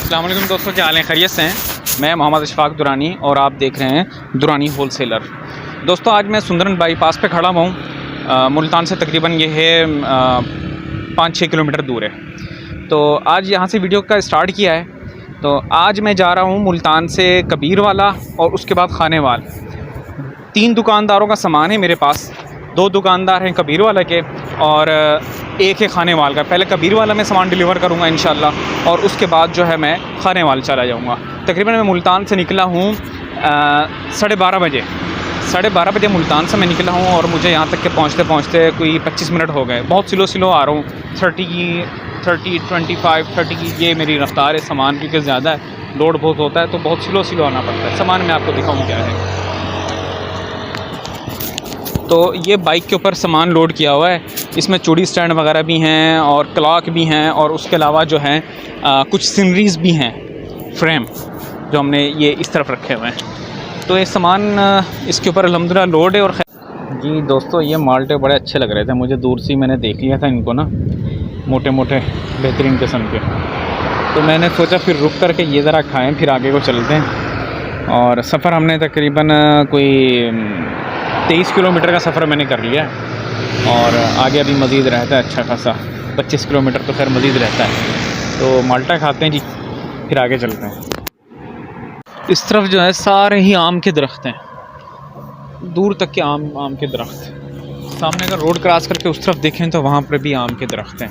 अस्सलाम वालेकुम दोस्तों, क्या हाल है? खैरियत से हैं? मैं मोहम्मद इशफाक दुरानी और आप देख रहे हैं दुरानी होलसेलर। दोस्तों आज मैं सुंदरन बाईपास पे खड़ा हूँ। मुल्तान से तकरीबन ये है 5-6 किलोमीटर दूर है। तो आज यहाँ से वीडियो का स्टार्ट किया है। तो आज मैं जा रहा हूँ मुल्तान से कबीरवाला और उसके बाद खानेवाल। 3 दुकानदारों का सामान है मेरे पास। 2 दुकानदार हैं कबीरवाला के और एक है खानेवाल का। पहले कबीरवाला में सामान डिलीवर करूँगा इंशाल्लाह और उसके बाद जो है मैं खानेवाल चला जाऊँगा। तकरीबन मैं मुल्तान से निकला हूँ 12:30 बजे। 12:30 बजे मुल्तान से मैं निकला हूँ और मुझे यहाँ तक के पहुँचते पहुँचते कोई 25 मिनट हो गए। बहुत स्लो आ रहा हूँ। 30, 25, 30 की ये मेरी रफ़्तार है। सामान क्योंकि ज़्यादा है, लोड बहुत होता है तो बहुत स्लो आना पड़ता है। सामान मैं आपको दिखाऊँ क्या है। तो ये बाइक के ऊपर सामान लोड किया हुआ है। इसमें चूड़ी स्टैंड वगैरह भी हैं और क्लॉक भी हैं और उसके अलावा जो है कुछ सीनरीज़ भी हैं, फ्रेम जो हमने ये इस तरफ रखे हुए हैं। तो ये सामान इसके ऊपर अल्हम्दुलिल्लाह लोड है। और जी दोस्तों, ये माल्टे बड़े अच्छे लग रहे थे मुझे। दूर से मैंने देख लिया था इनको ना, मोटे मोटे बेहतरीन किस्म के। तो मैंने सोचा फिर रुक कर के ये ज़रा खाएँ, फिर आगे को चलते हैं। और सफ़र हमने तकरीबन कोई 23 किलोमीटर का सफ़र मैंने कर लिया और आगे अभी मज़ीद रहता है अच्छा खासा। 25 किलोमीटर तो खैर मज़ीद रहता है। तो माल्टा खाते हैं जी, फिर आगे चलते हैं। इस तरफ जो है सारे ही आम के दरख्त हैं, दूर तक के आम के दरख्त। सामने अगर रोड क्रॉस करके उस तरफ देखें तो वहाँ पर भी आम के दरख्त हैं।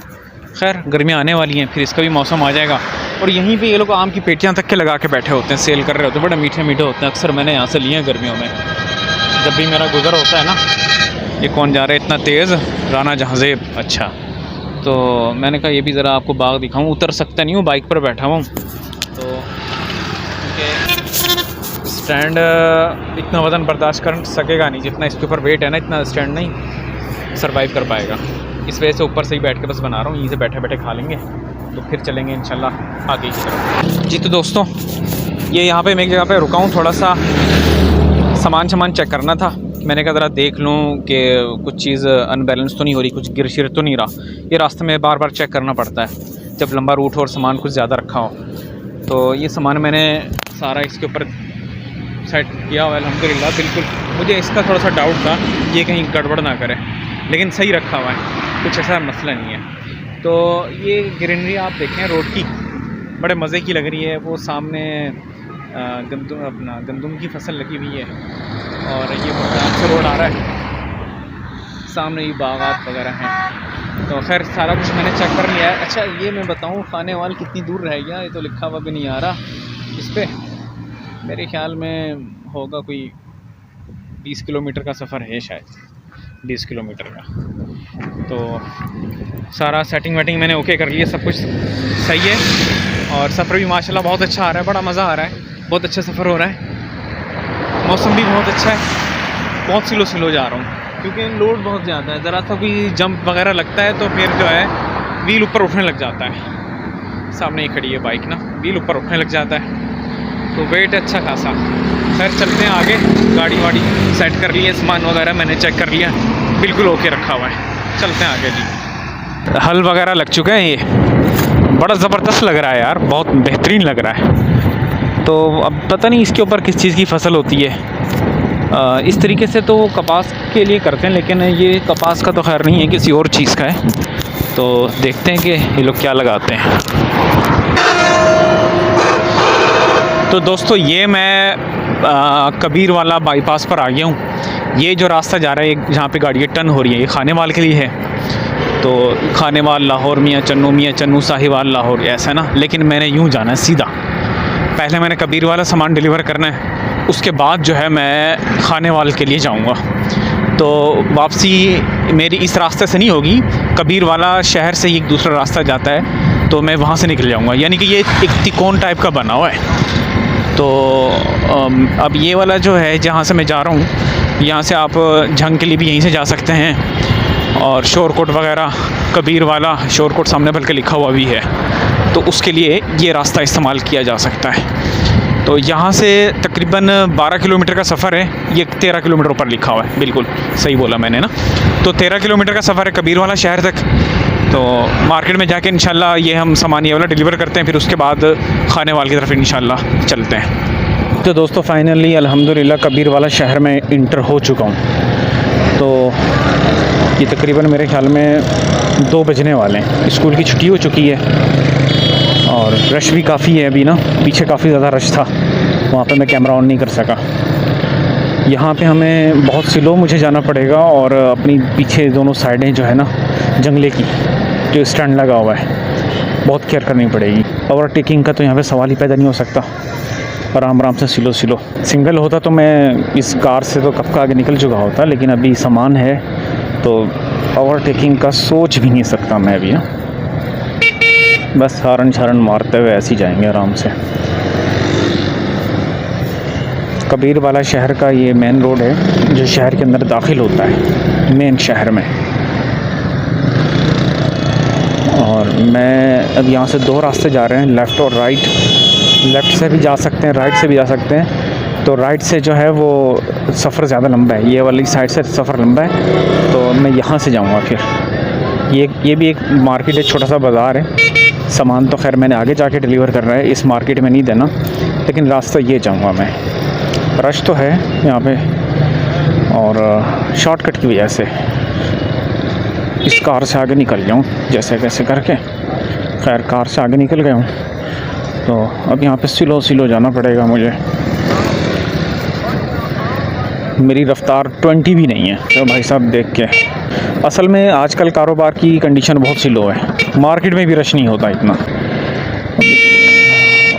खैर गर्मियाँ आने वाली हैं, फिर इसका भी मौसम आ जाएगा। और यहीं पे ये लोग आम की पेटियाँ तक के लगा के बैठे होते हैं, सेल कर रहे होते हैं। बड़े मीठे मीठे होते हैं। अक्सर मैंने यहाँ से लिए हैं गर्मियों में, जब भी मेरा गुज़र होता है ना। ये कौन जा रहा है इतना तेज़? राना जहाज़ेब। अच्छा, तो मैंने कहा ये भी ज़रा आपको बाग दिखाऊं। उतर सकता नहीं हूँ, बाइक पर बैठा हुआ हूँ तो क्योंकि स्टैंड इतना वज़न बर्दाश्त कर सकेगा नहीं, जितना इसके ऊपर वेट है ना, इतना स्टैंड नहीं सरवाइव कर पाएगा। इस वजह से ऊपर से ही बैठ के बस बना रहा हूँ। यहीं से बैठे बैठे खा लेंगे तो फिर चलेंगे इंशाल्लाह आगे की तरफ। जी तो दोस्तों, ये यहाँ पे मैं एक जगह पे रुका हूँ, थोड़ा सा सामान चेक करना था। मैंने कहा ज़रा देख लूँ कि कुछ चीज़ अनबैलेंस तो नहीं हो रही, कुछ गिर शिर तो नहीं रहा। ये रास्ते में बार बार चेक करना पड़ता है जब लंबा रूट हो और सामान कुछ ज़्यादा रखा हो। तो ये सामान मैंने सारा इसके ऊपर सेट किया हुआ है अल्हम्दुलिल्लाह। बिल्कुल मुझे इसका थोड़ा सा डाउट था ये कहीं गड़बड़ ना करे, लेकिन सही रखा हुआ है, कुछ ऐसा मसला नहीं है। तो ये ग्रीनरी आप देखें रोड की, बड़े मज़े की लग रही है। वो सामने गंदम की फसल लगी हुई है और ये मुल्तान से रोड आ रहा है। सामने ये बागात वगैरह हैं। तो खैर सारा कुछ मैंने चेक कर लिया है। अच्छा ये मैं बताऊँ, खानेवाल कितनी दूर रह गया? ये तो लिखा हुआ भी नहीं आ रहा इस पर। मेरे ख्याल में होगा कोई 20 किलोमीटर का सफ़र है, शायद 20 किलोमीटर का। तो सारा सेटिंग वेटिंग मैंने ओके कर लिया, सब कुछ सही है। और सफ़र भी माशाल्लाह बहुत अच्छा आ रहा है, बड़ा मज़ा आ रहा है, बहुत अच्छा सफ़र हो रहा है। मौसम भी बहुत अच्छा है। बहुत स्लो जा रहा हूँ क्योंकि लोड बहुत ज़्यादा है। ज़रा सा कोई जंप वगैरह लगता है तो फिर जो है व्हील ऊपर उठने लग जाता है। सामने ही खड़ी है बाइक ना, व्हील ऊपर उठने लग जाता है। तो वेट अच्छा खासा। खैर चलते हैं आगे। गाड़ी वाड़ी सेट कर ली है, सामान वगैरह मैंने चेक कर लिया, बिल्कुल ओके रखा हुआ है। चलते हैं आगे जी। हल वगैरह लग चुका है, ये बड़ा ज़बरदस्त लग रहा है यार, बहुत बेहतरीन लग रहा है। तो अब पता नहीं इसके ऊपर किस चीज़ की फसल होती है। इस तरीके से तो कपास के लिए करते हैं, लेकिन ये कपास का तो खैर नहीं है, किसी और चीज़ का है। तो देखते हैं कि ये लोग क्या लगाते हैं। तो दोस्तों ये मैं कबीरवाला बाईपास पर आ गया हूँ। ये जो रास्ता जा रहा है जहाँ पे गाड़ी टर्न हो रही है, ये खानेवाल के लिए है। तो खानेवाल लाहौर, मियाँ चन्नू साहिवाल लाहौर, ऐसा ना। लेकिन मैंने यूँ जाना है सीधा। पहले मैंने कबीरवाला सामान डिलीवर करना है, उसके बाद जो है मैं खानेवाल के लिए जाऊंगा। तो वापसी मेरी इस रास्ते से नहीं होगी, कबीरवाला शहर से ही एक दूसरा रास्ता जाता है, तो मैं वहाँ से निकल जाऊंगा। यानी कि ये एक तिकोन टाइप का बना हुआ है। तो अब ये वाला जो है जहाँ से मैं जा रहा हूँ, यहाँ से आप झंग के लिए भी यहीं से जा सकते हैं। और शोरकोट वगैरह, कबीरवाला शोरकोट सामने बल्कि लिखा हुआ भी है, तो उसके लिए ये रास्ता इस्तेमाल किया जा सकता है। तो यहाँ से तकरीबन 12 किलोमीटर का सफ़र है। ये 13 किलोमीटर ऊपर लिखा हुआ है, बिल्कुल सही बोला मैंने ना। तो 13 किलोमीटर का सफ़र है कबीरवाला शहर तक। तो मार्केट में जाके इंशाल्लाह ये हम सामान ये वाला डिलीवर करते हैं, फिर उसके बाद खानेवाल की तरफ इंशाल्लाह चलते हैं। तो दोस्तों फाइनली अल्हम्दुलिल्लाह कबीरवाला शहर में इंटर हो चुका हूँ। तो ये तकरीबन मेरे ख्याल में 2 बजने वाले हैं। स्कूल की छुट्टी हो चुकी है और रश भी काफ़ी है अभी ना, पीछे काफ़ी ज़्यादा रश था, वहाँ पे मैं कैमरा ऑन नहीं कर सका। यहाँ पे हमें बहुत स्लो मुझे जाना पड़ेगा और अपनी पीछे दोनों साइडें जो है ना जंगले की जो स्टैंड लगा हुआ है, बहुत केयर करनी पड़ेगी। ओवरटेकिंग का तो यहाँ पे सवाल ही पैदा नहीं हो सकता। आराम आराम से स्लो स्लो। सिंगल होता तो मैं इस कार से तो कब का आगे निकल चुका होता, लेकिन अभी सामान है तो ओवरटेकिंग का सोच भी नहीं सकता मैं अभी। बस हारन छारन मारते हुए ऐसे ही जाएंगे आराम से। कबीरवाला शहर का ये मेन रोड है जो शहर के अंदर दाखिल होता है मेन शहर में। और मैं अब यहाँ से 2 रास्ते जा रहे हैं, लेफ़्ट और राइट। लेफ़्ट से भी जा सकते हैं, राइट से भी जा सकते हैं। तो राइट से जो है वो सफ़र ज़्यादा लंबा है, ये वाली साइड से सफ़र लंबा है, तो मैं यहाँ से जाऊँगा। फिर ये भी एक मार्केट है, छोटा सा बाज़ार है। सामान तो खैर मैंने आगे जाके डिलीवर करना है, इस मार्केट में नहीं देना, लेकिन रास्ता ये जाऊँगा मैं। रश तो है यहाँ पे और शॉर्टकट की वजह से इस कार से आगे निकल जाऊँ जैसे कैसे करके। खैर कार से आगे निकल गया हूँ, तो अब यहाँ पे स्लो स्लो जाना पड़ेगा मुझे। मेरी रफ़्तार 20 भी नहीं है तो भाई साहब देख के। असल में आजकल कारोबार की कंडीशन बहुत स्लो है, मार्केट में भी रश नहीं होता इतना।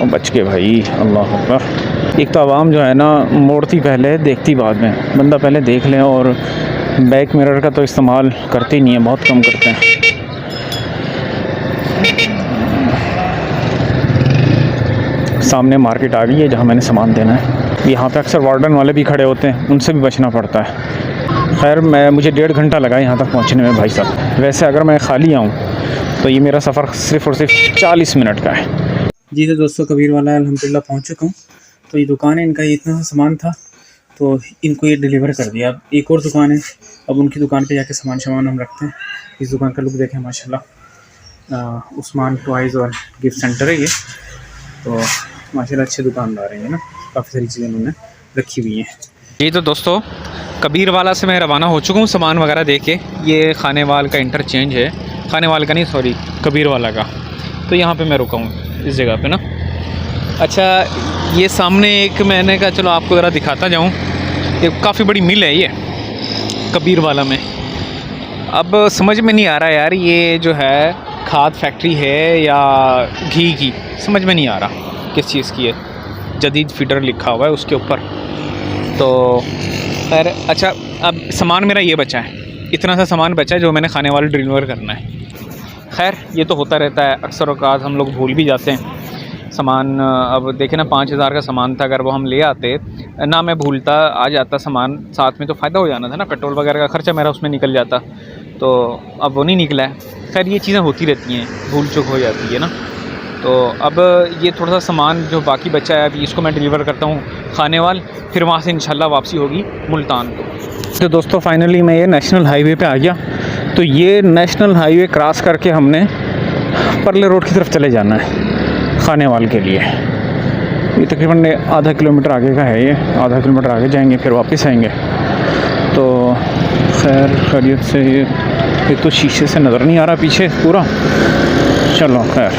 बच के भाई, अल्लाह अकबर। एक तो आवाम जो है ना मोड़ती पहले देखती बाद में। बंदा पहले देख लें, और बैक मिरर का तो इस्तेमाल करते ही नहीं है, बहुत कम करते हैं। सामने मार्केट आ गई है जहाँ मैंने सामान देना है। यहाँ पे अक्सर वार्डन वाले भी खड़े होते हैं, उनसे भी बचना पड़ता है। खैर मुझे 1.5 घंटा लगा यहाँ तक पहुँचने में भाई साहब। वैसे अगर मैं खाली आऊँ तो ये मेरा सफ़र सिर्फ़ और सिर्फ 40 मिनट का है। जी तो दोस्तों कबीरवाला अल्हम्दुलिल्लाह पहुँच चुका हूँ। तो ये दुकान है, इनका इतना सामान था तो इनको ये डिलीवर कर दिया। अब एक और दुकान है, अब उनकी दुकान पे जाके सामान हम रखते हैं। इस दुकान का लुक देखें माशाल्लाह। उस्मान टॉयज़ और गिफ्ट सेंटर है ये। तो माशाल्लाह अच्छे दुकानदार हैं ना, काफ़ी सारी चीज़ें उन्होंने रखी हुई हैं। जी तो दोस्तों कबीरवाला से मैं रवाना हो चुका हूँ सामान वगैरह दे के। ये खानेवाल का इंटरचेंज है, खानेवाल का नहीं सॉरी कबीरवाला का। तो यहाँ पे मैं रुका हूँ इस जगह पे ना। अच्छा ये सामने एक मैंने कहा चलो आपको ज़रा दिखाता जाऊँ, ये काफ़ी बड़ी मिल है ये कबीरवाला में। अब समझ में नहीं आ रहा यार, ये जो है खाद फैक्ट्री है या घी की, समझ में नहीं आ रहा किस चीज़ की है। जदीद फीडर लिखा हुआ है उसके ऊपर। तो खैर अच्छा, अब सामान मेरा ये बचा है, इतना सा सामान बचा है जो मैंने खानेवाल डिलीवर करना है। खैर ये तो होता रहता है, अक्सर औक़ात हम लोग भूल भी जाते हैं सामान। अब देखें ना 5000 का सामान था, अगर वो हम ले आते ना, मैं भूलता आ जाता सामान साथ में तो फ़ायदा हो जाना था ना, पेट्रोल वगैरह का ख़र्चा मेरा उसमें निकल जाता। तो अब वो नहीं निकला है। खैर ये चीज़ें होती रहती हैं, भूल चूक हो जाती है ना। तो अब ये थोड़ा सा सामान जो बाकी बचा है अभी इसको मैं डिलीवर करता हूँ खानेवाल, फिर वहाँ से इंशाल्लाह वापसी होगी मुल्तान को। तो दोस्तों फाइनली मैं ये नेशनल हाईवे पे आ गया। तो ये नेशनल हाईवे क्रॉस करके हमने परले रोड की तरफ चले जाना है खानेवाल के लिए। ये तकरीबन आधा किलोमीटर आगे का है, ये आधा किलोमीटर आगे जाएंगे फिर वापस आएंगे। तो खैर खैरियत से ये तो शीशे से नज़र नहीं आ रहा पीछे पूरा। चलो खैर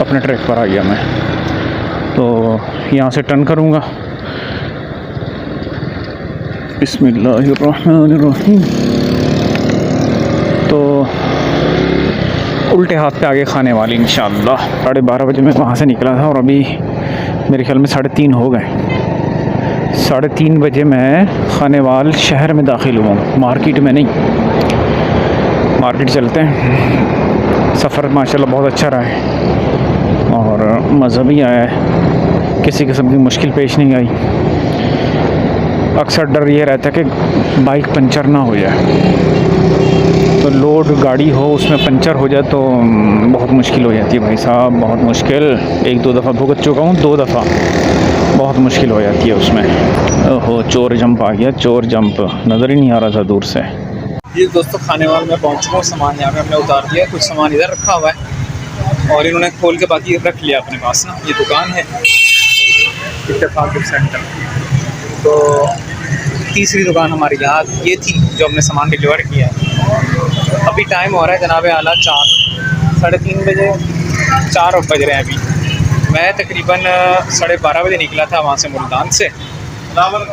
अपने ट्रैक पर आ गया मैं। तो यहाँ से टर्न करूँगा। बिस्मिल्लाहिर्रहमानिर्रहीम। तो उल्टे हाथ पे आगे खानेवाल इंशाअल्लाह। 12:30 बजे मैं वहाँ से निकला था और अभी मेरे ख्याल में 3:30 हो गए। 3:30 बजे मैं खानेवाल शहर में दाखिल हुआ, मार्केट में नहीं। मार्केट चलते हैं। सफ़र माशाल्लाह बहुत अच्छा रहा है और मज़ा भी आया है, किसी किस्म की मुश्किल पेश नहीं आई। अक्सर डर ये रहता है कि बाइक पंचर ना हो जाए, तो लोड गाड़ी हो उसमें पंचर हो जाए तो बहुत मुश्किल हो जाती है भाई साहब, बहुत मुश्किल। एक दो दफ़ा भुगत चुका हूँ, 2 दफ़ा बहुत मुश्किल हो जाती है उसमें। ओहो, चोर जंप आ गया, चोर जंप नज़र ही नहीं आ रहा था दूर से। ये दोस्तों खाने वाले में पहुँच चुका हूँ, सामान यहाँ पे हमने उतार दिया, कुछ सामान इधर रखा हुआ है और इन्होंने खोल के बाकी रख लिया अपने पास ना। ये दुकान है इत्तेफाक गिफ्ट सेंटर। तो तीसरी दुकान हमारी यहाँ ये थी जो हमने सामान डिलीवर किया है। अभी टाइम हो रहा है जनाब आला 4, 3:30 बजे, 4 बज रहे हैं अभी। मैं तकरीबन 12:30 बजे निकला था वहाँ से, मुल्तान से,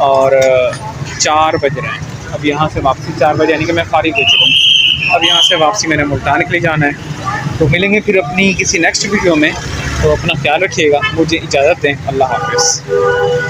और 4 बज रहे हैं अब। यहाँ से वापसी 4 बजे, यानी कि मैं फारिग हो चुका हूँ। अब यहाँ से वापसी मैंने मुल्तान के लिए जाना है। तो मिलेंगे फिर अपनी किसी नेक्स्ट वीडियो में। तो अपना ख्याल रखिएगा, मुझे इजाज़त दें, अल्लाह हाफ़िज़।